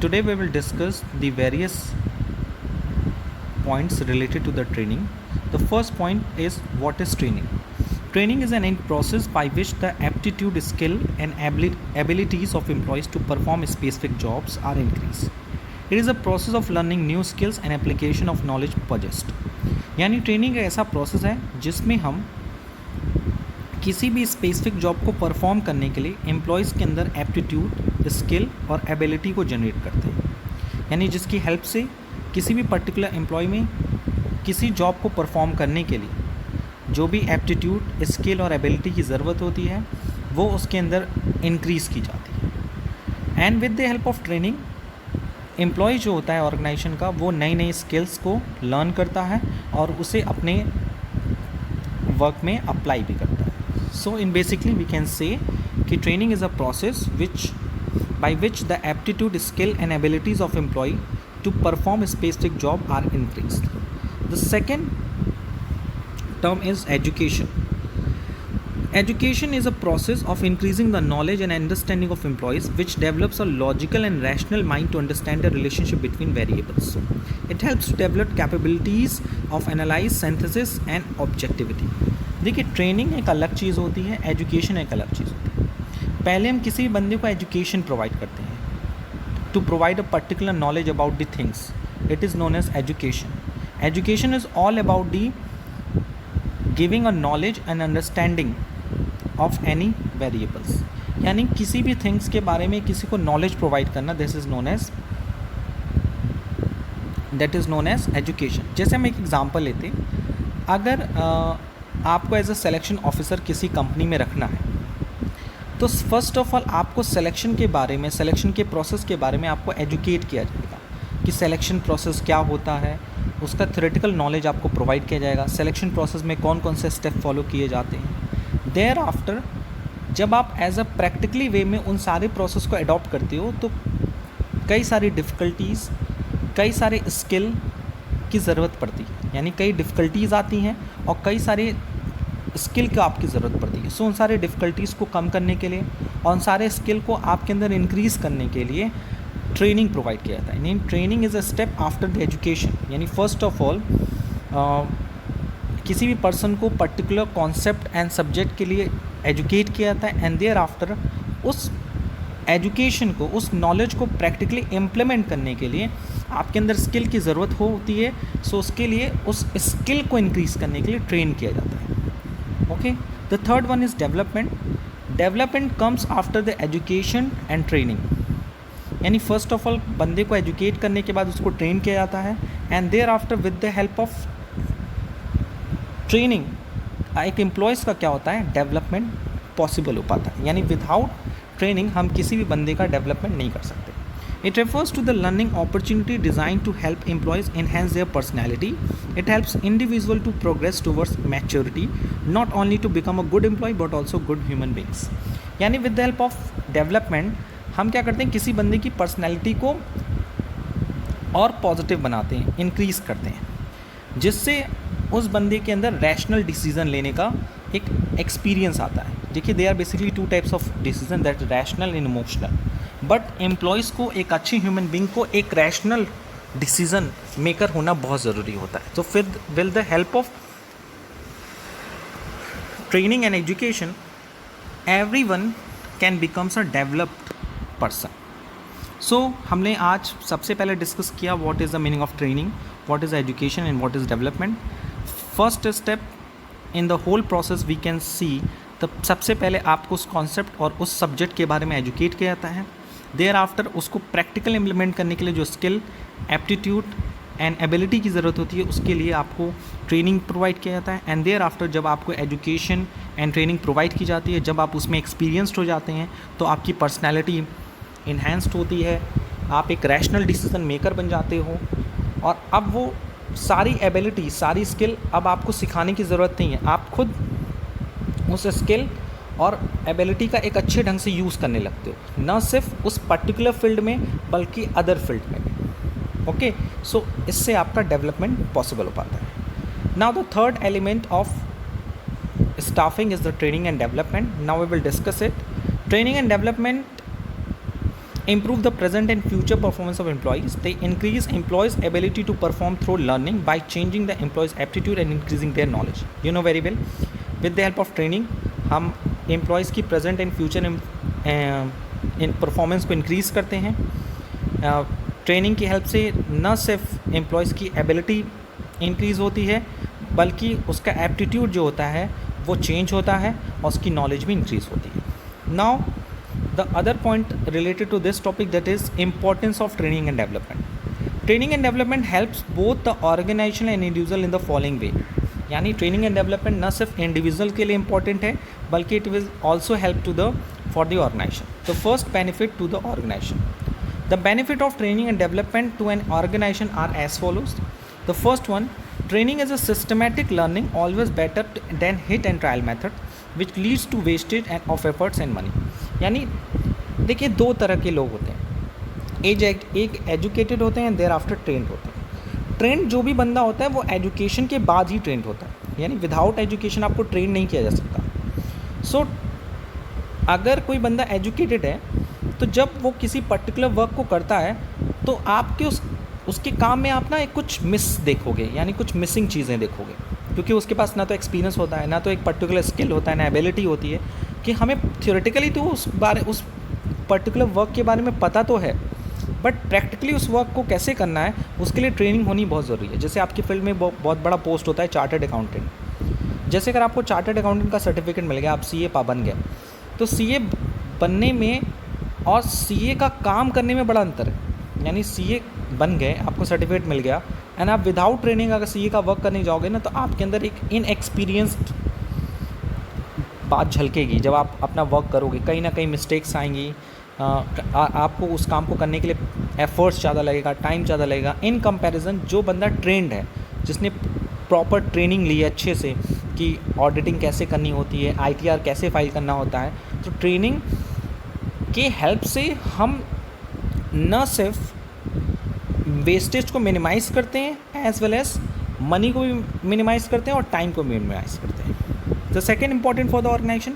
Today we will discuss the various points related to the training. The first point is what is training. Training is an end process by which the aptitude, skill and abilities of employees to perform specific jobs are increased. It is a process of learning new skills and application of knowledge possessed. यानी training एक ऐसा process है जिसमें हम किसी भी specific job को perform करने के लिए एम्प्लॉयज़ के अंदर एप्टीट्यूड, स्किल और एबिलिटी को जनरेट करते हैं, यानी जिसकी हेल्प से किसी भी पर्टिकुलर एम्प्लॉय में किसी जॉब को परफॉर्म करने के लिए जो भी एप्टीट्यूड, स्किल और एबिलिटी की ज़रूरत होती है वो उसके अंदर इंक्रीज़ की जाती है। And with the help of training employ जो होता है ऑर्गेनाइजेशन का वो नई नई स्किल्स को लर्न करता है और उसे अपने वर्क में अप्लाई भी करता है। So in basically we can say कि training is a process by which the aptitude, skill and abilities of employee to perform a specific job are increased. The second term is education. Education is a process of increasing the knowledge and understanding of employees which develops a logical and rational mind to understand the relationship between variables. It helps to develop capabilities of analyze, synthesis and objectivity. देखिए training एक अलग चीज़ होती है, education एक अलग चीज़ होती है। पहले हम किसी भी बंदे को एजुकेशन प्रोवाइड करते हैं to provide a particular knowledge about the things, it is known as education. Education is all about the giving a knowledge and understanding of any variables, यानी किसी भी थिंग्स के बारे में किसी को नॉलेज प्रोवाइड करना, that is known as education. जैसे हम एक एग्जांपल लेते हैं, अगर आपको एज अ सिलेक्शन ऑफिसर किसी कंपनी में रखना है तो फर्स्ट ऑफ ऑल आपको सिलेक्शन के बारे में, सिलेक्शन के प्रोसेस के बारे में आपको एजुकेट किया जाएगा कि सिलेक्शन प्रोसेस क्या होता है, उसका थ्योरेटिकल नॉलेज आपको प्रोवाइड किया जाएगा, सिलेक्शन प्रोसेस में कौन कौन से स्टेप फॉलो किए जाते हैं। देयर आफ्टर जब आप एज अ प्रैक्टिकली वे में उन सारे प्रोसेस को अडॉप्ट करते हो तो कई सारी डिफ़िकल्टीज़, कई सारे स्किल की ज़रूरत पड़ती है, यानी कई डिफ़िकल्टीज़ आती हैं और कई सारे स्किल की आपकी ज़रूरत पड़ती है। सो उन सारे डिफ़िकल्टीज़ को कम करने के लिए और उन सारे स्किल को आपके अंदर इंक्रीज़ करने के लिए ट्रेनिंग प्रोवाइड किया जाता है। यानी training is a step after the education, यानी फर्स्ट ऑफ ऑल किसी भी पर्सन को पर्टिकुलर कॉन्सेप्ट एंड सब्जेक्ट के लिए एजुकेट किया जाता है एंड देयर आफ्टर उस एजुकेशन को, उस नॉलेज को प्रैक्टिकली इम्प्लीमेंट करने के लिए आपके अंदर स्किल की ज़रूरत होती है। सो उसके लिए उस स्किल को इंक्रीज़ करने के लिए ट्रेन किया जाता है। Okay, the third one is development. Development comes after the education and training. यानी फर्स्ट ऑफ ऑल बंदे को एजुकेट करने के बाद उसको ट्रेन किया जाता है and thereafter with the help of training एक एम्प्लॉयज़ का क्या होता है, डेवलपमेंट पॉसिबल हो पाता है। यानी विदाउट ट्रेनिंग हम किसी भी बंदे का डेवलपमेंट नहीं कर सकते। It refers to the learning opportunity designed to help employees enhance their personality. It helps individual to progress towards maturity, not only to become a good employee but also good human beings. यानी with the help of development हम क्या करते हैं, किसी बंदे की personality को और पॉजिटिव बनाते हैं, इंक्रीज़ करते हैं, जिससे उस बंदे के अंदर रैशनल डिसीज़न लेने का एक एक्सपीरियंस आता है। देखिए they are basically two types of decision, that rational and emotional. But employees को, एक अच्छी ह्यूमन बींग को एक रैशनल डिसीजन मेकर होना बहुत ज़रूरी होता है। तो फिर with the help of training and education everyone can becomes a developed person. So हमने आज सबसे पहले डिस्कस किया what is the meaning of training, what is education and what is development. First step in the whole process we can see, तब सबसे पहले आपको उस कॉन्सेप्ट और उस सब्जेक्ट के बारे में एजुकेट किया जाता है। देयर आफ्टर उसको प्रैक्टिकल इम्प्लीमेंट करने के लिए जो स्किल, एप्टीट्यूड एंड एबिलिटी की ज़रूरत होती है उसके लिए आपको ट्रेनिंग प्रोवाइड किया जाता है। एंड देयर आफ्टर जब आपको एजुकेशन एंड ट्रेनिंग प्रोवाइड की जाती है, जब आप उसमें एक्सपीरियंस्ड हो जाते हैं तो आपकी पर्सनैलिटी इन्हेंस्ड होती है, आप एक रैशनल डिसीजन मेकर बन जाते हो और अब वो सारी एबिलिटी, सारी स्किल अब आपको सिखाने की ज़रूरत नहीं है, आप खुद उस स्किल और एबिलिटी का एक अच्छे ढंग से यूज़ करने लगते हो, न सिर्फ उस पर्टिकुलर फील्ड में बल्कि अदर फील्ड में भी। ओके, सो इससे आपका डेवलपमेंट पॉसिबल हो पाता है। Now the third element of staffing is the training and development. Now we will discuss it. Training and development improve the present and future performance of employees. They increase employees' ability to perform through learning by changing the employees' aptitude and increasing their knowledge. You know very well, with the help of training हम employees की present and future in performance को increase करते हैं. Training की help से न सिर्फ employees की एबिलिटी इंक्रीज़ होती है, बल्कि उसका एप्टीट्यूड जो होता है वो चेंज होता है और उसकी नॉलेज भी इंक्रीज़ होती है. Now the other point related to this topic, that is importance of training and development. Training and development helps both the organization and individual in the following way. यानी training and development न सिर्फ individual के लिए important है, बल्कि it will also help to the for the organization. The first benefit to the organization. The benefit of training and development to an organization are as follows. The first one, training is a systematic learning always better than hit and trial method which leads to wastage and of efforts and money. यानी देखिए, दो तरह के लोग होते हैं. एक educated होते हैं, देयर आफ्टर ट्रेंड होते हैं. ट्रेंड जो भी बंदा होता है वो एजुकेशन के बाद ही ट्रेंड होता है, यानी विदाउट एजुकेशन आपको ट्रेन नहीं किया जा सकता. सो अगर कोई बंदा एजुकेटेड है तो जब वो किसी पर्टिकुलर वर्क को करता है तो आपके उसके काम में आप ना एक कुछ मिस देखोगे, यानी कुछ मिसिंग चीज़ें देखोगे, क्योंकि उसके पास ना तो एक्सपीरियंस होता है, ना तो एक पर्टिकुलर स्किल होता है, ना एबिलिटी होती है. कि हमें थियोरेटिकली तो उस पर्टिकुलर वर्क के बारे में पता तो है, बट प्रैक्टिकली उस वर्क को कैसे करना है उसके लिए ट्रेनिंग होनी बहुत ज़रूरी है. जैसे आपकी फील्ड में बहुत बड़ा पोस्ट होता है चार्टर्ड अकाउंटेंट. जैसे अगर आपको चार्टर्ड अकाउंटेंट का सर्टिफिकेट मिल गया, आप सीए बन गए, तो सीए बनने में और सीए का काम करने में बड़ा अंतर है. यानी सीए बन गए, आपको सर्टिफिकेट मिल गया, एंड आप विदाउट ट्रेनिंग अगर सीए का वर्क करने जाओगे ना, तो आपके अंदर एक इनएक्सपीरियंस्ड बात झलकेगी. जब आप अपना वर्क करोगे कहीं ना कहीं मिस्टेक्स आएंगी, आपको उस काम को करने के लिए एफर्ट्स ज़्यादा लगेगा, टाइम ज़्यादा लगेगा. इन कंपैरिजन जो बंदा ट्रेंड है, जिसने प्रॉपर ट्रेनिंग ली है अच्छे से कि ऑडिटिंग कैसे करनी होती है, आईटीआर कैसे फाइल करना होता है, तो ट्रेनिंग के हेल्प से हम न सिर्फ वेस्टेज को मिनिमाइज़ करते हैं, एज वेल एज मनी को भी मिनिमाइज़ करते हैं और टाइम को भी मिनिमाइज़ करते हैं. The second important for the organization,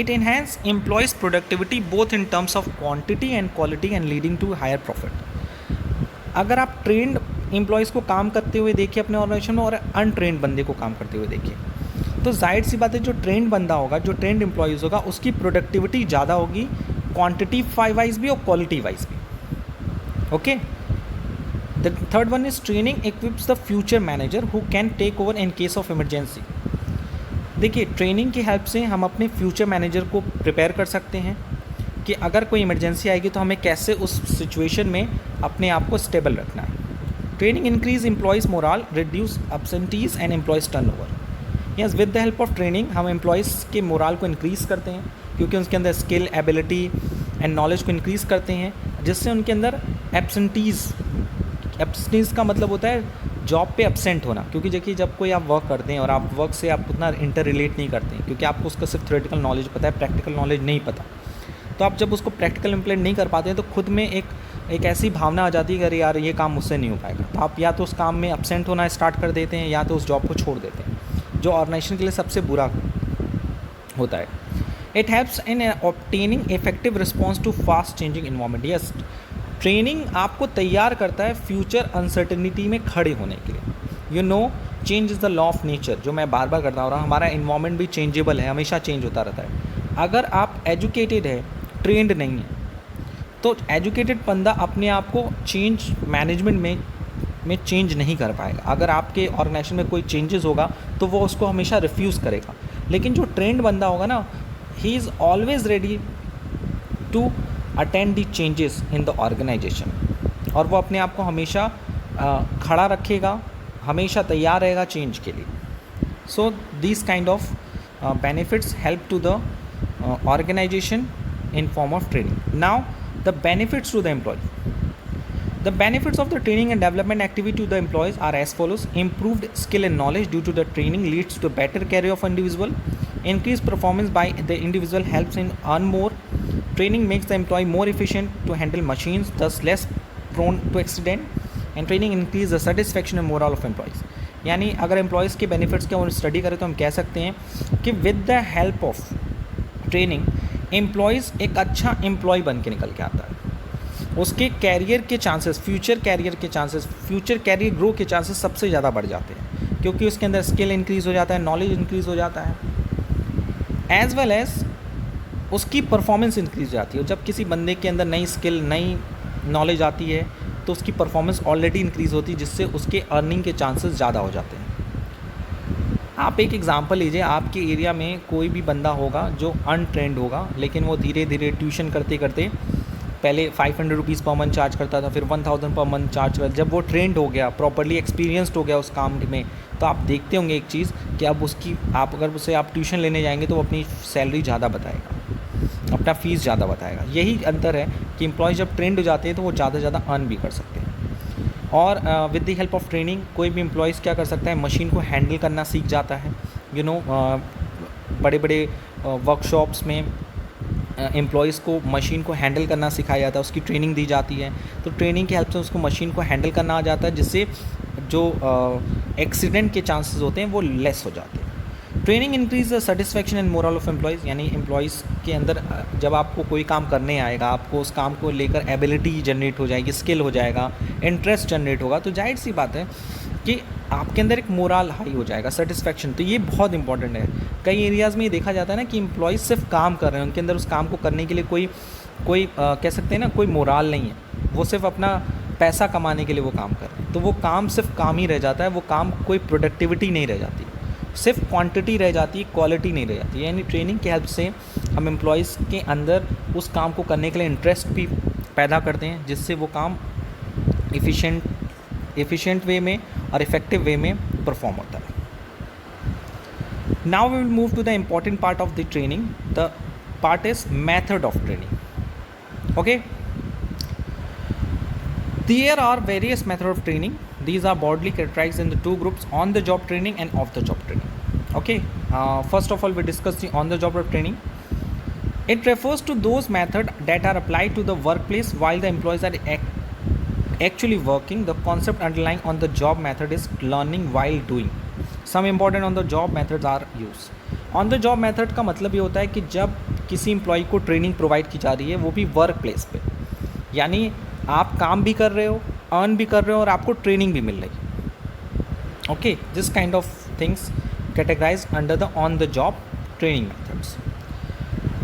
it enhance employees productivity both in terms of quantity and quality and leading to higher profit. अगर आप ट्रेंड एम्प्लॉयज़ को काम करते हुए देखिए अपने ऑर्गेनाइजेशन में और अनट्रेंड बंदे को काम करते हुए देखिए, तो जाहिर सी बात है जो ट्रेंड बंदा होगा, जो ट्रेंड एम्प्लॉयज़ होगा, उसकी प्रोडक्टिविटी ज़्यादा होगी, क्वांटिटी वाइज भी और क्वालिटी वाइज भी. Okay. The third one is training equips the future manager who can take over in case of emergency. देखिए, ट्रेनिंग की हेल्प से हम अपने फ्यूचर मैनेजर को प्रिपेयर कर सकते हैं कि अगर कोई इमरजेंसी आएगी तो हमें कैसे उस सिचुएशन में अपने आप को स्टेबल रखना है. Training increase employees morale, reduce absentees and employees turnover. Yes, with the help of training हम एम्प्लॉयज़ के मोराल को इंक्रीज़ करते हैं, क्योंकि उनके अंदर स्किल, एबिलिटी एंड नॉलेज को इंक्रीज़ करते हैं, जिससे उनके अंदर एब्सेंटीज़ का मतलब होता है जॉब पे एब्सेंट होना. क्योंकि देखिए, जब कोई आप वर्क करते हैं और आप वर्क से आप उतना इंटर रिलेट नहीं करते हैं, क्योंकि आपको उसका सिर्फ थ्योरेटिकल नॉलेज पता है, प्रैक्टिकल नॉलेज नहीं पता, तो आप जब उसको प्रैक्टिकल इम्प्लीमेंट नहीं कर पाते हैं तो खुद में एक ऐसी भावना आ जाती है कि अरे यार ये काम मुझसे नहीं हो पाएगा. तो आप या तो उस काम में एब्सेंट होना स्टार्ट कर देते हैं या तो उस जॉब को छोड़ देते हैं, जो ऑर्गेनाइजेशन के लिए सबसे बुरा होता है. It helps in obtaining effective response to fast changing environment. Yes, training आपको तैयार करता है फ्यूचर अनसर्टेनिटी में खड़े होने के लिए. You know, change is the law of nature, जो मैं बार बार करता हूँ. हमारा इन्वायरमेंट भी चेंजेबल है, हमेशा चेंज होता रहता है. अगर आप एजुकेटेड है, ट्रेंड नहीं है, तो एजुकेटेड बंदा अपने आप को चेंज मैनेजमेंट में चेंज नहीं कर पाएगा. अगर आपके ऑर्गेनाइजेशन में कोई चेंजेस होगा तो वो उसको हमेशा रिफ्यूज़ करेगा. लेकिन जो ट्रेंड बंदा होगा ना, he is always ready to attend the changes in the organization, और वो अपने आप को हमेशा खड़ा रखेगा, हमेशा तैयार रहेगा चेंज के लिए. So this kind of benefits help to the organization in form of training. Now, the benefits to the employee. The benefits of the training and development activity to the employees are as follows. Improved skill and knowledge due to the training leads to better career of individual. Increased performance by the individual helps in earn more. Training makes the employee more efficient to handle machines, thus less prone to accident. And training increases the satisfaction and morale of employees. यानी अगर employees के benefits के और study करें तो हम कह सकते हैं कि with the help of training employees एक अच्छा एम्प्लॉय बन के निकल के आता है. उसके कैरियर के चांसेस, फ्यूचर कैरियर ग्रो के चांसेस सबसे ज़्यादा बढ़ जाते हैं, क्योंकि उसके अंदर स्किल इंक्रीज़ हो जाता है, नॉलेज इंक्रीज़ हो जाता है, एज़ वेल एज़ उसकी परफॉर्मेंस इंक्रीज़ हो जाती है। जब किसी बंदे के अंदर नई स्किल, नई नॉलेज आती है तो उसकी परफॉर्मेंस ऑलरेडी इंक्रीज़ होती है, जिससे उसके अर्निंग के चांसेस ज़्यादा हो जाते हैं। आप एक एग्ज़ाम्पल लीजिए, आपके एरिया में कोई भी बंदा होगा जो अनट्रेंड होगा, लेकिन वो धीरे धीरे ट्यूशन करते करते पहले 500 रुपीज़ पर मंथ चार्ज करता था, फिर 1000 पर मंथ चार्ज करता। जब वो ट्रेंड हो गया, प्रॉपर्ली एक्सपीरियंस्ड हो गया उस काम में, तो आप देखते होंगे एक चीज़ कि अब उसकी आप अगर उसे आप ट्यूशन लेने जाएंगे तो वो अपनी सैलरी ज़्यादा बताएगा, अपना फ़ीस ज़्यादा बताएगा। यही अंतर है कि एम्प्लॉय जब ट्रेंड हो जाते हैं तो वो ज़्यादा से ज़्यादा अर्न भी कर सकते हैं। और with the help of training कोई भी एम्प्लॉयज़ क्या कर सकता है, मशीन को हैंडल करना सीख जाता है। बड़े बड़े वर्कशॉप्स में एम्प्लॉयज़ को मशीन को हैंडल करना सिखाया जाता है, उसकी ट्रेनिंग दी जाती है। तो ट्रेनिंग की हेल्प से उसको मशीन को हैंडल करना आ जाता है, जिससे जो एक्सीडेंट के चांसेस होते हैं वो लेस हो जाते हैं। Training increase the satisfaction and moral of employees, यानी एम्प्लॉयज़ के अंदर जब आपको कोई काम करने आएगा, आपको उस काम को लेकर एबिलिटी जनरेट हो जाएगी, स्किल हो जाएगा, इंटरेस्ट जनरेट होगा, तो जाहिर सी बात है कि आपके अंदर एक मोरल हाई हो जाएगा, सेटिस्फैक्शन। तो ये बहुत इंपॉर्टेंट है। कई एरियाज़ में ये देखा जाता है ना कि एम्प्लॉयज़ सिर्फ काम कर रहे हैं, उनके अंदर उस काम को करने के लिए कोई कह सकते हैं ना, कोई मोरल नहीं है, वो सिर्फ अपना पैसा कमाने के लिए वो काम कर रहे हैं। तो वो काम सिर्फ काम ही रह जाता है, वो काम कोई प्रोडक्टिविटी नहीं रह जाती, सिर्फ क्वांटिटी रह जाती है, क्वालिटी नहीं रह जाती। यानी ट्रेनिंग की हेल्प से हम एम्प्लॉयज़ के अंदर उस काम को करने के लिए इंटरेस्ट भी पैदा करते हैं, जिससे वो काम एफिशिएंट वे में और इफेक्टिव वे में परफॉर्म होता है। Now we will move to the important part of the training. The part is method of training. Okay, there are various methods of training. These are broadly categorized in the two groups: on the job training and off the job training. Okay, first of all we discuss the on the job training. It refers to those methods that are applied to the workplace while the employees are actually working. The concept underlying on the job method is learning while doing. Some important on the job methods are used. On the job method का मतलब ये होता है कि जब किसी employ को training provide की जा रही है, वो भी वर्क प्लेस पे, यानी आप काम भी कर रहे हो, अर्न भी कर रहे हो और आपको ट्रेनिंग भी मिल रही है। Okay, this kind of things categorize under the on the job training methods.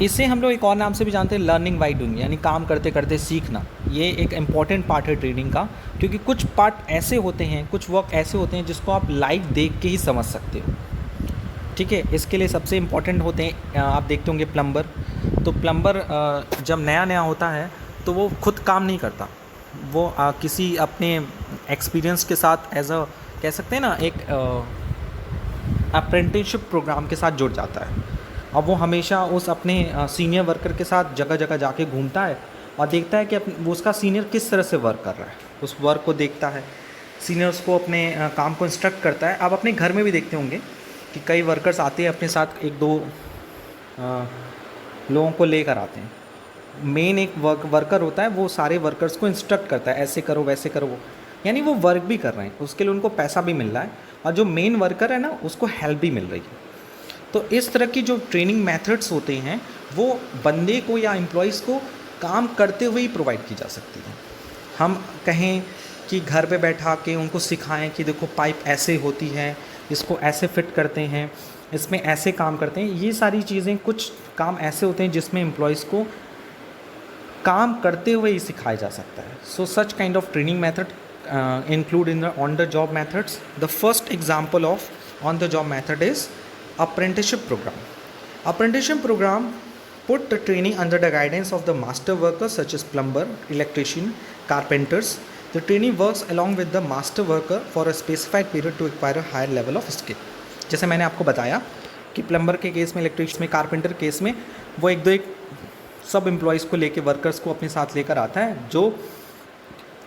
इसे हम लोग एक और नाम से भी जानते हैं, लर्निंग बाय डूइंग, यानी काम करते करते सीखना। ये एक इम्पॉर्टेंट पार्ट है ट्रेनिंग का, क्योंकि कुछ पार्ट ऐसे होते हैं, कुछ वर्क ऐसे होते हैं जिसको आप लाइव देख के ही समझ सकते हो। ठीक है, इसके लिए सबसे इम्पॉर्टेंट होते हैं, आप देखते होंगे प्लम्बर। तो प्लम्बर जब नया नया होता है तो वो खुद काम नहीं करता, वो किसी अपने एक्सपीरियंस के साथ एज अ कह सकते हैं ना, एक अप्रेंटिसशिप प्रोग्राम के साथ जुड़ जाता है। अब वो हमेशा उस अपने सीनियर वर्कर के साथ जगह जगह जाके घूमता है और देखता है कि वो उसका सीनियर किस तरह से वर्क कर रहा है, उस वर्क को देखता है, सीनियर उसको अपने काम को इंस्ट्रक्ट करता है। आप अपने घर में भी देखते होंगे कि कई वर्कर्स आते हैं अपने साथ, एक दो लोगों को लेकर आते हैं। मेन एक वर्कर होता है, वो सारे वर्कर्स को इंस्ट्रक्ट करता है, ऐसे करो वैसे करो, वो यानी वो वर्क भी कर रहे हैं, उसके लिए उनको पैसा भी मिल रहा है, और जो मेन वर्कर है ना, उसको हेल्प भी मिल रही है। तो इस तरह की जो ट्रेनिंग मेथड्स होते हैं वो बंदे को या एम्प्लॉयज़ को काम करते हुए ही प्रोवाइड की जा सकती है। हम कहें कि घर पे बैठा के उनको सिखाएं कि देखो पाइप ऐसे होती है, इसको ऐसे फिट करते हैं, इसमें ऐसे काम करते हैं, ये सारी चीज़ें, कुछ काम ऐसे होते हैं जिसमें एम्प्लॉयज़ को काम करते हुए ही सिखाया जा सकता है। So such kind of training method include in the on the job methods. The first example of on the job method is apprenticeship program. Apprenticeship program put the training under the guidance of the master workers such as plumber, electrician, carpenters. The trainee works along with the master worker for a specified period to acquire a higher level of skill. जैसे मैंने आपको बताया कि plumber के case में, electrician में, carpenter case में वो एक सब एम्प्लॉयज़ को लेके, वर्कर्स को अपने साथ लेकर आता है, जो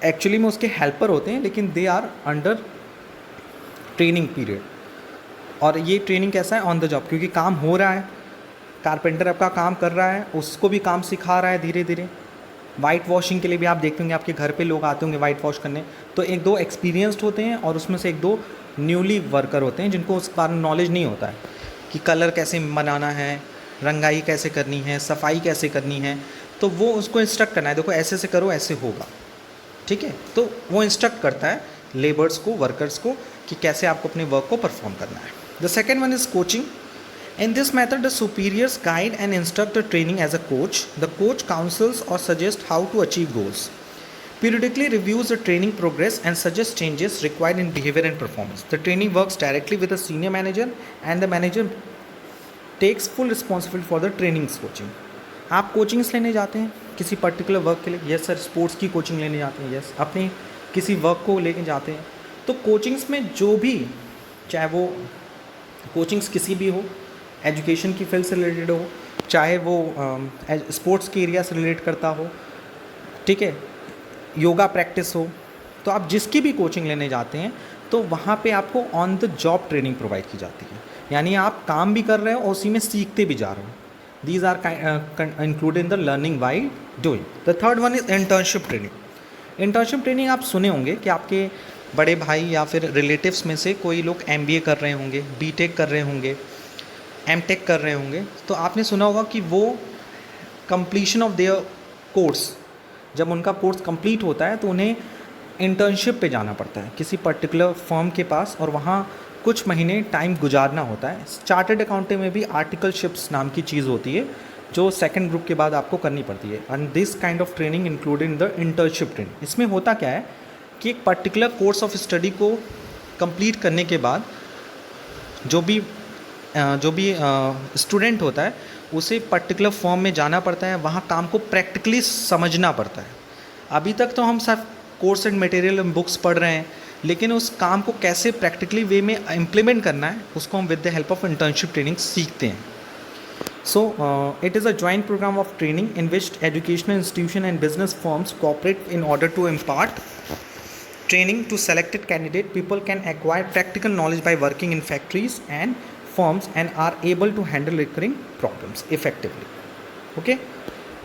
एक्चुअली में उसके हेल्पर होते हैं, लेकिन they are under training period. और ये ट्रेनिंग कैसा है, ऑन द जॉब, क्योंकि काम हो रहा है, कारपेंटर आपका काम कर रहा है, उसको भी काम सिखा रहा है धीरे धीरे। वाइट वॉशिंग के लिए भी आप देखते होंगे, आपके घर पे लोग आते होंगे वाइट वॉश करने, तो एक दो एक्सपीरियंस्ड होते हैं और उसमें से एक दो न्यूली वर्कर होते हैं जिनको उस बारे में नॉलेज नहीं होता है कि कलर कैसे बनाना है, रंगाई कैसे करनी है, सफाई कैसे करनी है। तो वो उसको इंस्ट्रक्ट करना है, देखो ऐसे से करो ऐसे होगा, ठीक है। तो वो इंस्ट्रक्ट करता है लेबर्स को, वर्कर्स को, कि कैसे आपको अपने वर्क को परफॉर्म करना है। The second one is coaching. In this method, the superiors guide and instruct the training as a coach. The coach counsels or suggests how to achieve goals. Periodically reviews the training progress and suggests changes required in behavior and performance. The training works directly with the senior manager and the manager takes full responsibility for the trainings coaching. आप coachings लेने जाते हैं किसी particular work के लिए, yes sir, sports की coaching लेने जाते हैं, यस, अपने किसी वर्क को लेके जाते हैं, तो कोचिंग्स में जो भी, चाहे वो कोचिंग्स किसी भी हो, एजुकेशन की फील्ड से रिलेटेड हो, चाहे वो स्पोर्ट्स के एरिया से रिलेट करता हो, ठीक है, योगा प्रैक्टिस हो, तो आप जिसकी भी कोचिंग लेने जाते हैं तो वहाँ पे आपको on the job training provide की जाती है, यानी आप काम भी कर रहे हो और उसी में सीखते भी जा रहे हो। These are included in the learning by doing. The third one is internship training. Internship training आप सुने होंगे कि आपके बड़े भाई या फिर रिलेटिव्स में से कोई लोग MBA कर रहे होंगे, BTech कर रहे होंगे, MTech कर रहे होंगे, तो आपने सुना होगा कि वो कंप्लीशन ऑफ देयर कोर्स, जब उनका कोर्स कंप्लीट होता है तो उन्हें इंटर्नशिप पे जाना पड़ता है किसी पर्टिकुलर फर्म के पास, और वहाँ कुछ महीने टाइम गुजारना होता है। चार्टर्ड अकाउंटिंग में भी आर्टिकलशिप्स नाम की चीज़ होती है जो सेकंड ग्रुप के बाद आपको करनी पड़ती है, and this kind of training included in the internship training. इसमें होता क्या है कि एक पर्टिकुलर कोर्स ऑफ स्टडी को कंप्लीट करने के बाद जो भी स्टूडेंट होता है उसे पर्टिकुलर फॉर्म में जाना पड़ता है, वहाँ काम को प्रैक्टिकली समझना पड़ता है। अभी तक तो हम सिर्फ कोर्स एंड मटेरियल बुक्स पढ़ रहे हैं, लेकिन उस काम को कैसे प्रैक्टिकली वे में इम्प्लीमेंट करना है उसको हम with the help of internship training सीखते हैं। So it is a joint programme of training in which educational institution and business firms cooperate in order to impart training to selected candidate. People can acquire practical knowledge by working in factories and firms and are able to handle recurring problems effectively. Okay,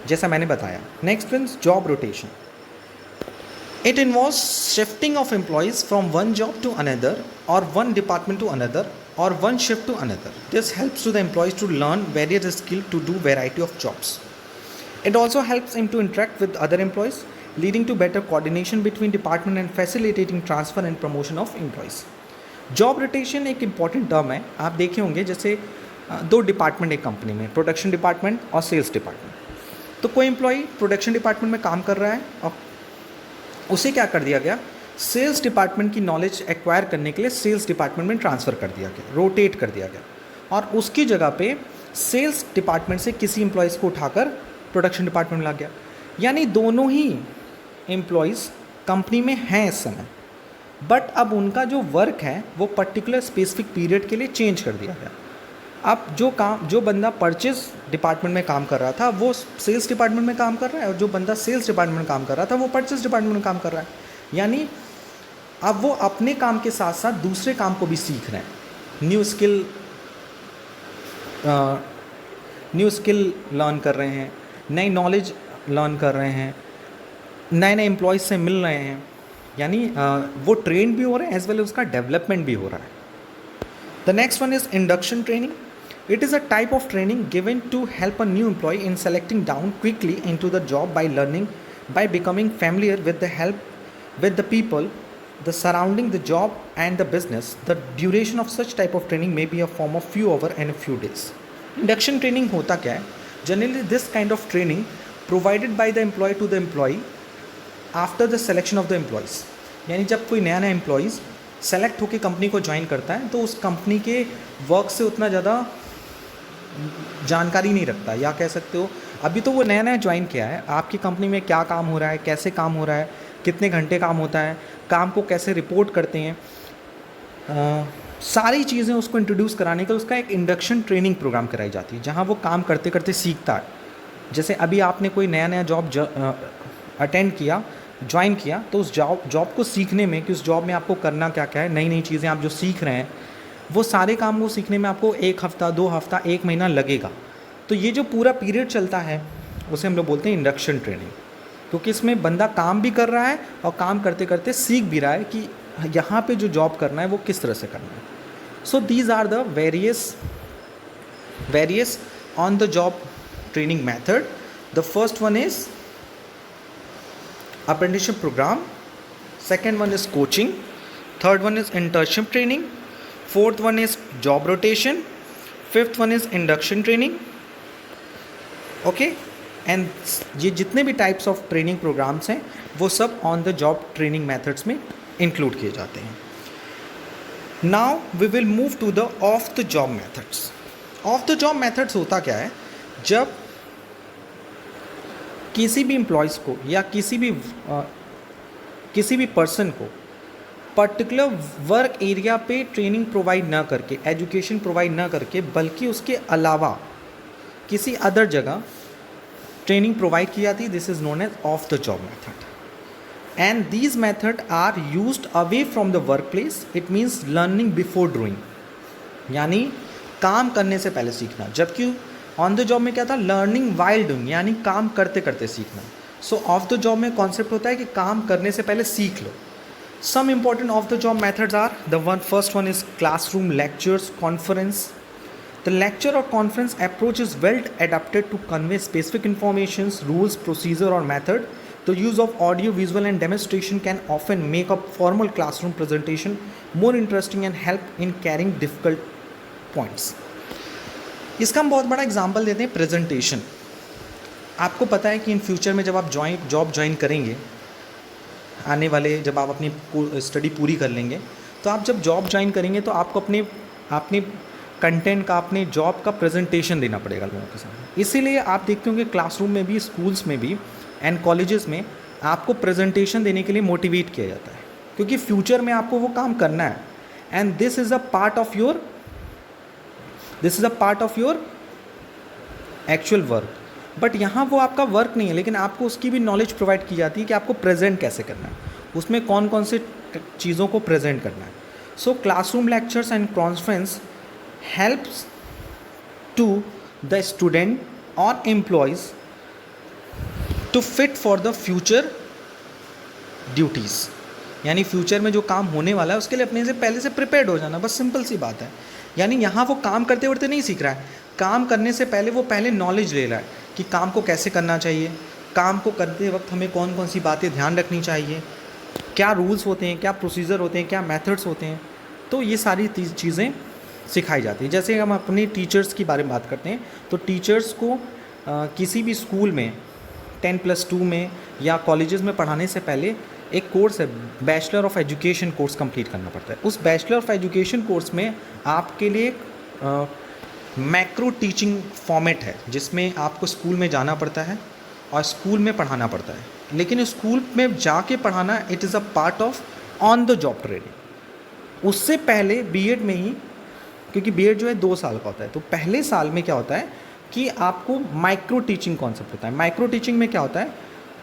जैसा मैंने बताया। Next one is job rotation. It involves shifting of employees from one job to another or one department to another or one shift to another. This helps to the employees to learn various skills to do variety of jobs. It also helps him to interact with other employees, leading to better coordination between department and facilitating transfer and promotion of employees. Job rotation एक important term है। आप देखे होंगे जैसे दो department एक company में, production department और सेल्स डिपार्टमेंट। तो कोई एम्प्लॉई प्रोडक्शन डिपार्टमेंट में काम कर रहा है और उसे क्या कर दिया गया, सेल्स डिपार्टमेंट की नॉलेज एक्वायर करने के लिए सेल्स डिपार्टमेंट में ट्रांसफ़र कर दिया गया, रोटेट कर दिया गया, और उसकी जगह पे सेल्स डिपार्टमेंट से किसी एम्प्लॉयज़ को उठाकर प्रोडक्शन डिपार्टमेंट में ला गया। यानी दोनों ही एम्प्लॉयज़ कंपनी में हैं इस समय, बट अब उनका जो वर्क है वो पर्टिकुलर स्पेसिफिक पीरियड के लिए चेंज कर दिया गया। अब जो बंदा परचेज डिपार्टमेंट में काम कर रहा था वो सेल्स डिपार्टमेंट में काम कर रहा है, और जो बंदा सेल्स डिपार्टमेंट में काम कर रहा था वो परचेज डिपार्टमेंट में काम कर रहा है। यानी अब वो अपने काम के साथ साथ दूसरे काम को भी सीख रहे हैं, न्यू स्किल लर्न कर रहे हैं, नई नॉलेज लर्न कर रहे हैं, नए नए एम्प्लॉयज़ से मिल रहे हैं, यानी वो ट्रेन भी हो रहे हैं एज वेल एज उसका डेवलपमेंट भी हो रहा है। The next one is induction training. It is a type of training given to help a new employee in selecting down quickly into the job by becoming familiar with the people, the surrounding the job and the business. The duration of such type of training may be a form of few hours and a few days. Induction training होता क्या है? Generally this kind of training provided by the employee to the employee after the selection of the employees. यानी जब कोई नया employees select होकर company को join करता है तो उस कंपनी के वर्क से उतना ज़्यादा जानकारी नहीं रखता, या कह सकते हो अभी तो वो नया ज्वाइन किया है, आपकी कंपनी में क्या काम हो रहा है, कैसे काम हो रहा है, कितने घंटे काम होता है, काम को कैसे रिपोर्ट करते हैं, सारी चीज़ें उसको इंट्रोड्यूस कराने का उसका एक इंडक्शन ट्रेनिंग प्रोग्राम कराई जाती है, जहाँ वो काम करते करते सीखता है। जैसे अभी आपने कोई नया जॉब अटेंड किया, ज्वाइन किया, तो उस जॉब को सीखने में कि उस जॉब में आपको करना क्या क्या है, नई नई चीज़ें आप जो सीख रहे हैं वो सारे काम को सीखने में आपको 1 हफ़्ता 2 हफ़्ता 1 महीना लगेगा। तो ये जो पूरा पीरियड चलता है उसे हम लोग बोलते हैं इंडक्शन ट्रेनिंग, क्योंकि इसमें बंदा काम भी कर रहा है और काम करते करते सीख भी रहा है कि यहाँ पे जो जॉब करना है वो किस तरह से करना है। So these are the various on the job training method the first one is apprenticeship program, second one is coaching, third one is internship training, fourth one is job rotation, fifth one is induction training. Okay and ये जितने भी types of training programmes हैं वो सब on the job training methods में include किए जाते हैं. Now we will move to the off the job methods. Off the job methods होता क्या है, जब किसी भी एम्प्लॉयज़ को या किसी भी पर्सन को पर्टिकुलर वर्क एरिया पे ट्रेनिंग प्रोवाइड ना करके, एजुकेशन प्रोवाइड ना करके, बल्कि उसके अलावा किसी अदर जगह ट्रेनिंग प्रोवाइड की जाती है, this is known as off the job method. And these method are used away from the work place. It means learning before doing, यानी काम करने से पहले सीखना. जबकि ऑन द जॉब में क्या था, लर्निंग वाइल डूइंग, यानी काम करते करते सीखना. सो ऑफ द जॉब में कॉन्सेप्ट होता है कि काम करने से पहले सीख लो. Some important off the job methods are the first one is classroom lectures conference. The lecture or conference approach is well adapted to convey specific informations, rules, procedure or method. The use of audio, visual and demonstration can often make a formal classroom presentation more interesting and help in carrying difficult points. इसका हम बहुत बड़ा example देते हैं, presentation. आपको पता है कि इन फ्यूचर में जब आप जॉब ज्वाइन करेंगे, आने वाले जब आप अपनी स्टडी पूरी कर लेंगे, तो आप जब जॉब ज्वाइन करेंगे तो आपको अपने कंटेंट का, अपने जॉब का प्रेजेंटेशन देना पड़ेगा लोगों के सामने. इसीलिए आप देखते होंगे क्लासरूम में भी, स्कूल्स में भी एंड कॉलेजेस में आपको प्रेजेंटेशन देने के लिए मोटिवेट किया जाता है, क्योंकि फ्यूचर में आपको वो काम करना है. And this is a part of your actual work. But यहाँ वो आपका वर्क नहीं है, लेकिन आपको उसकी भी नॉलेज प्रोवाइड की जाती है कि आपको प्रेजेंट कैसे करना है, उसमें कौन कौन से चीज़ों को प्रेजेंट करना है. So classroom lectures and conference helps to the student or employees to fit for the future duties. यानी फ्यूचर में जो काम होने वाला है उसके लिए अपने से पहले से प्रिपेयर्ड हो जाना, बस सिंपल सी बात है. यानी यहाँ वो काम करते वरते नहीं सीख रहा है, काम करने से पहले वो पहले नॉलेज ले रहा है कि काम को कैसे करना चाहिए, काम को करते वक्त हमें कौन कौन सी बातें ध्यान रखनी चाहिए, क्या रूल्स होते हैं, क्या प्रोसीजर होते हैं, क्या मेथड्स होते हैं. तो ये सारी चीज़ें सिखाई जाती है. जैसे हम अपने टीचर्स की बारे में बात करते हैं, तो टीचर्स को किसी भी स्कूल में 10+2 में या कॉलेजेस में पढ़ाने से पहले एक कोर्स है, bachelor of education course complete करना पड़ता है. उस बैचलर ऑफ एजुकेशन कोर्स में आपके लिए मैक्रो टीचिंग फॉर्मेट है, जिसमें आपको स्कूल में जाना पड़ता है और स्कूल में पढ़ाना पड़ता है. लेकिन स्कूल में जाके पढ़ाना, it is a part of on the job training. उससे पहले बीएड में ही, क्योंकि बीएड जो है 2 साल का होता है, तो पहले साल में क्या होता है कि आपको माइक्रो टीचिंग कॉन्सेप्ट होता है. माइक्रो टीचिंग में क्या होता है,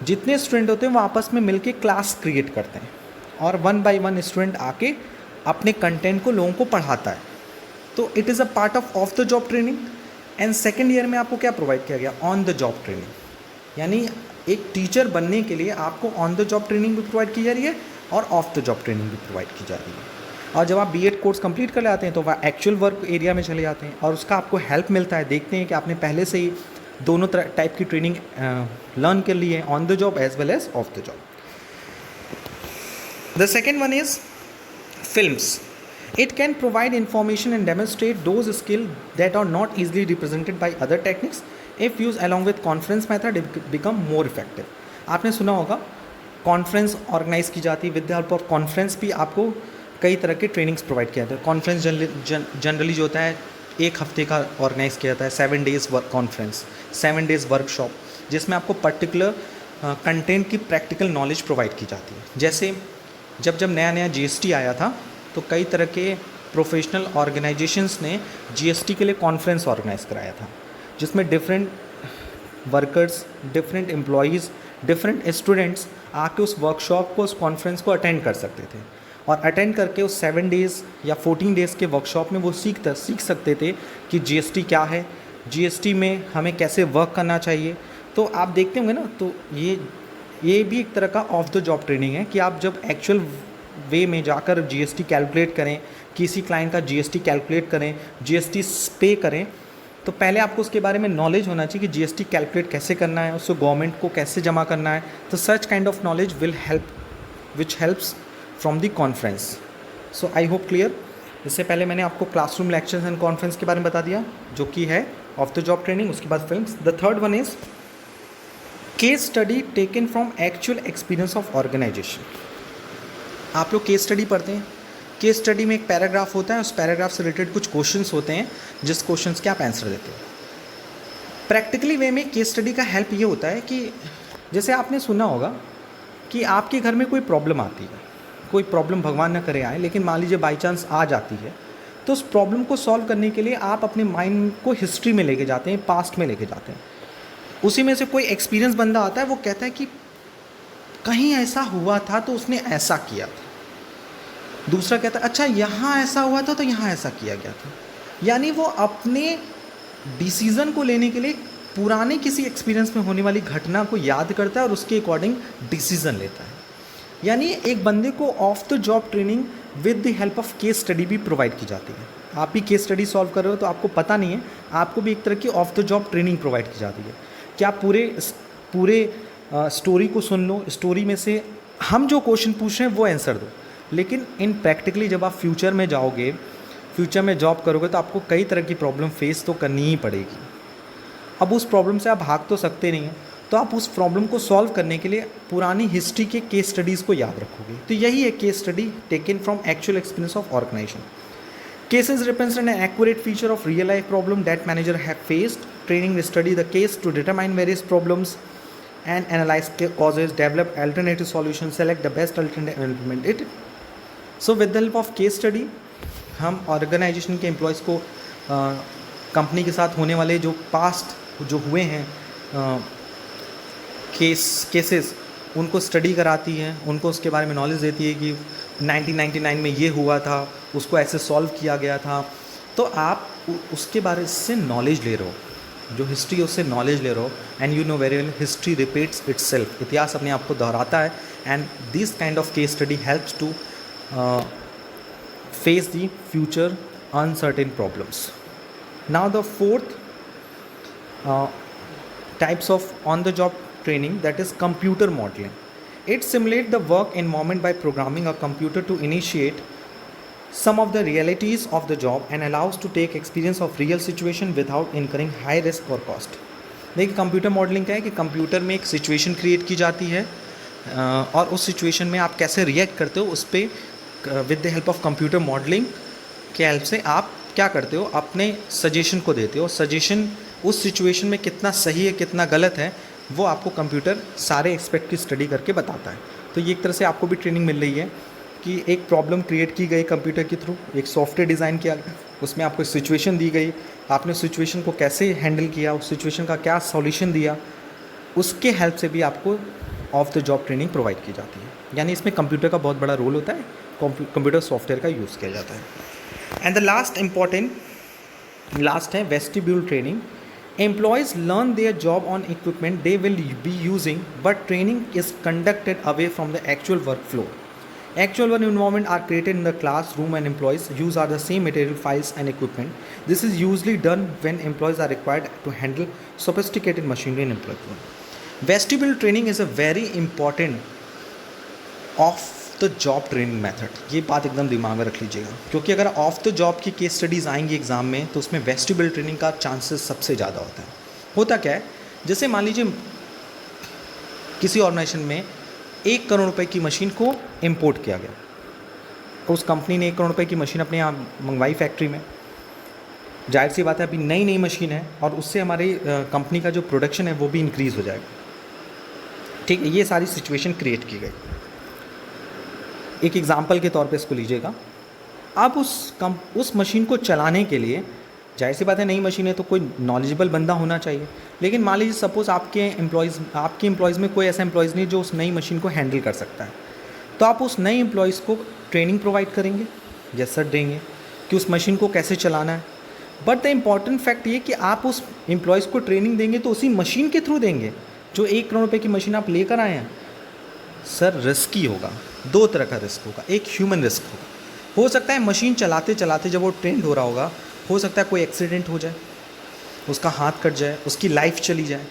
जितने स्टूडेंट होते हैं वो आपस में मिलके क्लास क्रिएट करते हैं और 1 by 1 स्टूडेंट आके अपने कंटेंट को लोगों को पढ़ाता है. तो it is a part of the job training. And second year में आपको क्या प्रोवाइड किया गया, ऑन द जॉब ट्रेनिंग. यानी एक टीचर बनने के लिए आपको ऑन द जॉब ट्रेनिंग भी प्रोवाइड की जा रही है और ऑफ द जॉब ट्रेनिंग भी प्रोवाइड की जा रही है. और जब आप बीएड कोर्स कंप्लीट कर लेते हैं तो वह एक्चुअल वर्क एरिया में चले जाते हैं और उसका आपको हेल्प मिलता है. देखते हैं कि आपने पहले से ही दोनों टाइप की ट्रेनिंग लर्न कर ली है, on the job as well as off the job. The second one is films. It can provide information and demonstrate those skills that are not easily represented by other techniques. If used along with conference method, it become more effective. आपने सुना होगा conference organise की जाती है, with the help of conference भी आपको कई तरह के ट्रेनिंग्स प्रोवाइड किया जाता है. कॉन्फ्रेंस जनरली जो होता है 1 हफ्ते का ऑर्गेनाइज किया जाता है, 7 days work conference, 7 days workshop, जिसमें आपको पर्टिकुलर कंटेंट की प्रैक्टिकल नॉलेज प्रोवाइड की जाती है. जैसे जब नया जीएसटी आया था तो कई तरह के प्रोफेशनल ऑर्गेनाइजेशंस ने जीएसटी के लिए कॉन्फ्रेंस ऑर्गेनाइज कराया था, जिसमें different workers, different employees, different students आके उस वर्कशॉप को, उस कॉन्फ्रेंस को अटेंड कर सकते थे और अटेंड करके उस 7 days या 14 days के वर्कशॉप में वो सीख सकते थे कि जीएसटी क्या है, जीएसटी में हमें कैसे वर्क करना चाहिए. तो आप देखते होंगे ना, तो ये भी एक तरह का ऑफ द जॉब ट्रेनिंग है कि आप जब एक्चुअल वे में जाकर जीएसटी कैलकुलेट करें, किसी क्लाइंट का जीएसटी कैलकुलेट करें, जीएसटी पे करें, तो पहले आपको उसके बारे में नॉलेज होना चाहिए कि जीएसटी कैलकुलेट कैसे करना है, उसको गवर्नमेंट को कैसे जमा करना है. तो सच kind of knowledge will help which helps from the conference. So I hope clear. इससे पहले मैंने आपको क्लासरूम लेक्चर्स एंड कॉन्फ्रेंस के बारे में बता दिया जो कि है ऑफ द जॉब ट्रेनिंग. उसके बाद films. The third one is case study taken from actual experience of organization. आप लोग केस स्टडी पढ़ते हैं. केस स्टडी में एक पैराग्राफ होता है, उस पैराग्राफ से रिलेटेड कुछ क्वेश्चंस होते हैं जिस क्वेश्चंस के आप आंसर देते हो. प्रैक्टिकली वे में केस स्टडी का हेल्प ये होता है कि जैसे आपने सुना होगा कि आपके घर में कोई प्रॉब्लम आती है, कोई प्रॉब्लम भगवान न करे आए, लेकिन मान लीजिए बाई चांस आ जाती है, तो उस प्रॉब्लम को सॉल्व करने के लिए आप अपने माइंड को हिस्ट्री में लेके जाते हैं, पास्ट में लेके जाते हैं. उसी में से कोई एक्सपीरियंस बंदा आता है, वो कहता है कि कहीं ऐसा हुआ था तो उसने ऐसा किया था. दूसरा कहता है अच्छा यहाँ ऐसा हुआ था तो यहाँ ऐसा किया गया था. यानी वो अपने डिसीज़न को लेने के लिए पुराने किसी एक्सपीरियंस में होने वाली घटना को याद करता है और उसके अकॉर्डिंग डिसीज़न लेता है. यानी एक बंदे को of the job training with the help of case study भी प्रोवाइड की जाती है. आप भी केस स्टडी सॉल्व कर रहे हो तो आपको पता नहीं है, आपको भी एक तरह की of the job training provide की जाती है कि आप पूरे स्टोरी को सुन लो, स्टोरी में से हम जो क्वेश्चन पूछ रहे हैं वो आंसर दो. लेकिन इन प्रैक्टिकली जब आप फ्यूचर में जाओगे, फ्यूचर में जॉब करोगे तो आपको कई तरह की प्रॉब्लम फेस तो करनी ही पड़ेगी. अब उस प्रॉब्लम से आप भाग तो सकते नहीं हैं, तो आप उस प्रॉब्लम को सॉल्व करने के लिए पुरानी हिस्ट्री के केस स्टडीज़ को याद रखोगे. तो यही है case study taken from actual experience of organization. Cases represent an accurate feature of real life problem that manager have faced. Training will study the case to determine various problems and analyze causes, develop alternative solutions, select the best alternative and implement it. So with the help of case study, हम organisation के employees को company के साथ होने वाले जो past जो हुए हैं केसेस उनको स्टडी कराती हैं, उनको उसके बारे में नॉलेज देती है कि 1999 में ये हुआ था, उसको ऐसे सॉल्व किया गया था. तो आप उसके बारे से नॉलेज ले रहे हो, जो हिस्ट्री है उससे नॉलेज ले रहे हो. And you know very well history repeats itself. इतिहास अपने आप को दोहराता है. And this kind of case study helps to face the future uncertain problems. Now the fourth types of on the job training, that is computer modeling. It simulates the work environment by programming a computer to initiate some of the realities of the job and allows to take experience of real situation without incurring high risk or cost. देखिए computer modelling क्या है कि computer में एक situation create की जाती है और उस सिचुएशन में आप कैसे रिएक्ट करते हो उस पर with the help of computer modelling के हेल्प से आप क्या करते हो, अपने सजेशन को देते हो. सजेशन उस सिचुएशन में कितना सही है कितना गलत है वो आपको कंप्यूटर सारे एस्पेक्ट की स्टडी करके बताता है. तो ये एक तरह से आपको भी ट्रेनिंग मिल रही है कि एक प्रॉब्लम क्रिएट की गई कंप्यूटर के थ्रू, एक सॉफ्टवेयर डिज़ाइन किया गया, उसमें आपको सिचुएशन दी गई, आपने सिचुएशन को कैसे हैंडल किया, उस सिचुएशन का क्या सॉल्यूशन दिया, उसके हेल्प से भी आपको of the job training provide की जाती है. यानी इसमें कंप्यूटर का बहुत बड़ा रोल होता है, कंप्यूटर सॉफ्टवेयर का यूज़ किया जाता है. एंड द लास्ट है vestibule training. Employees learn their job on equipment they will be using, but training is conducted away from the actual workflow. Actual work environment are created in the classroom and employees use are the same material, files and equipment. This is usually done when employees are required to handle sophisticated machinery and employment. Vestibule training is a very important off the job training method. ये बात एकदम दिमाग में रख लीजिएगा क्योंकि अगर of the job की केस स्टडीज़ आएंगी एग्ज़ाम में तो उसमें वेस्टिब्यूल ट्रेनिंग का चांसेस सबसे ज़्यादा होता है. होता क्या है, जैसे मान लीजिए किसी ऑर्गेनाइजेशन में 1 करोड़ रुपए की मशीन को इम्पोर्ट किया गया. उस कंपनी ने 1 करोड़ रुपए की मशीन अपने यहाँ मंगवाई फैक्ट्री में. जाहिर सी बात है अभी नई मशीन है और उससे हमारी कंपनी का जो प्रोडक्शन है वो भी इंक्रीज़ हो जाएगा. ठीक है, ये सारी सिचुएशन क्रिएट की गई. एक एग्ज़ाम्पल के तौर पे इसको लीजिएगा. आप उस मशीन को चलाने के लिए जाहिर सी बात है नई मशीन है तो कोई नॉलेजेबल बंदा होना चाहिए. लेकिन मान लीजिए सपोज़ आपके एम्प्लॉयज़ में कोई ऐसा एम्प्लॉयज़ नहीं जो उस नई मशीन को हैंडल कर सकता है. तो आप उस नए एम्प्लॉयज़ को ट्रेनिंग प्रोवाइड करेंगे, जैसा देंगे कि उस मशीन को कैसे चलाना है. बट द इम्पॉर्टेंट फैक्ट ये कि आप उस एम्प्लॉयज़ को ट्रेनिंग देंगे तो उसी मशीन के थ्रू देंगे जो 1 करोड़ रुपये की मशीन आप लेकर आए हैं. सर रिस्की होगा, 2 तरह का रिस्क होगा. एक ह्यूमन रिस्क होगा, हो सकता है मशीन चलाते चलाते जब वो ट्रेंड हो रहा होगा हो सकता है कोई एक्सीडेंट हो जाए. उसका हाथ कट जाए, उसकी लाइफ चली जाए,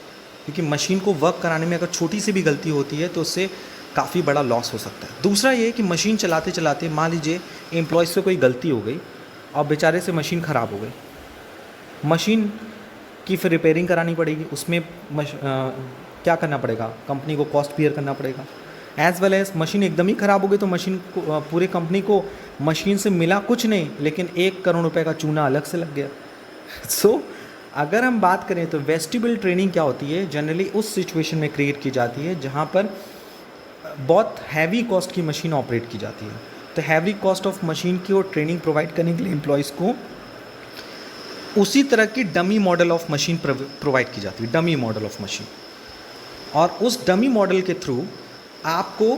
क्योंकि मशीन को वर्क कराने में अगर छोटी सी भी गलती होती है तो उससे काफ़ी बड़ा लॉस हो सकता है। दूसरा ये कि मशीन चलाते चलाते मान लीजिए एम्प्लॉयज़ से कोई गलती हो गई और बेचारे से मशीन ख़राब हो गई, मशीन की फिर रिपेयरिंग करानी पड़ेगी, उसमें क्या करना पड़ेगा, कंपनी को कॉस्ट बियर करना पड़ेगा। एज़ वेल एज़ मशीन एकदम ही ख़राब हो गई तो मशीन को पूरे कंपनी को मशीन से मिला कुछ नहीं, लेकिन 1 करोड़ रुपए का चूना अलग से लग गया। सो अगर हम बात करें तो वेस्टिबल ट्रेनिंग क्या होती है, जनरली उस सिचुएशन में क्रिएट की जाती है जहाँ पर बहुत हैवी कॉस्ट की मशीन ऑपरेट की जाती है। तो हैवी कॉस्ट ऑफ मशीन की और ट्रेनिंग प्रोवाइड करने के लिए एम्प्लॉयज़ को उसी तरह की dummy model of machine provide की जाती है, डमी मॉडल ऑफ मशीन। और उस डमी मॉडल के थ्रू आपको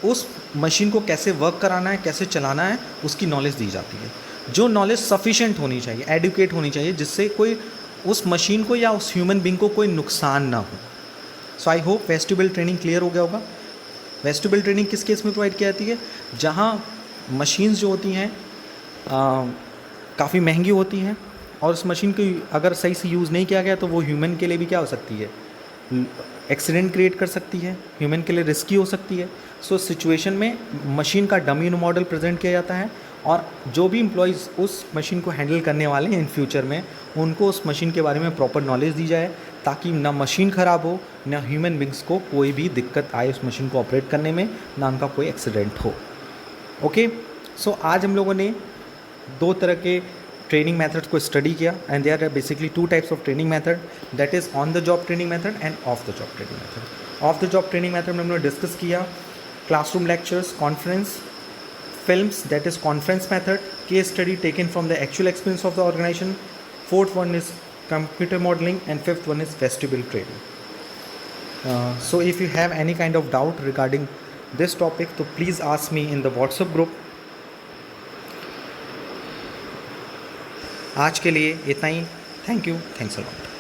उस मशीन को कैसे वर्क कराना है, कैसे चलाना है, उसकी नॉलेज दी जाती है, जो नॉलेज सफिशेंट होनी चाहिए, एडुकेट होनी चाहिए, जिससे कोई उस मशीन को या उस ह्यूमन बींग को कोई नुकसान ना हो। So I hope vestibule training clear हो गया होगा। वेस्टिबल ट्रेनिंग किस केस में प्रोवाइड की जाती है, जहाँ मशीन्स जो होती हैं काफ़ी महंगी होती हैं और उस मशीन को अगर सही से यूज़ नहीं किया गया तो वो ह्यूमन के लिए भी क्या हो सकती है, एक्सीडेंट क्रिएट कर सकती है, ह्यूमन के लिए रिस्की हो सकती है। सो सिचुएशन में मशीन का डमी मॉडल प्रेजेंट किया जाता है और जो भी एम्प्लॉयज़ उस मशीन को हैंडल करने वाले हैं इन फ्यूचर में, उनको उस मशीन के बारे में प्रॉपर नॉलेज दी जाए, ताकि ना मशीन ख़राब हो, ना ह्यूमन बींग्स को कोई भी दिक्कत आए उस मशीन को ऑपरेट करने में, ना उनका कोई एक्सीडेंट हो। ओके, सो आज हम लोगों ने 2 तरह के ट्रेनिंग मेथड्स को स्टडी किया and there are basically 2 types of training method, that is on the job training method and off the job training method. Off the job training method में हमने डिस्कस किया classroom lectures, conference, films, that is conference method, case study taken from the actual experience of the organization, 4th one is computer modeling and 5th one is vestibule training. So if you have any kind of doubt regarding this topic, so please ask me in the WhatsApp group. आज के लिए इतना ही, thank you, thanks a lot.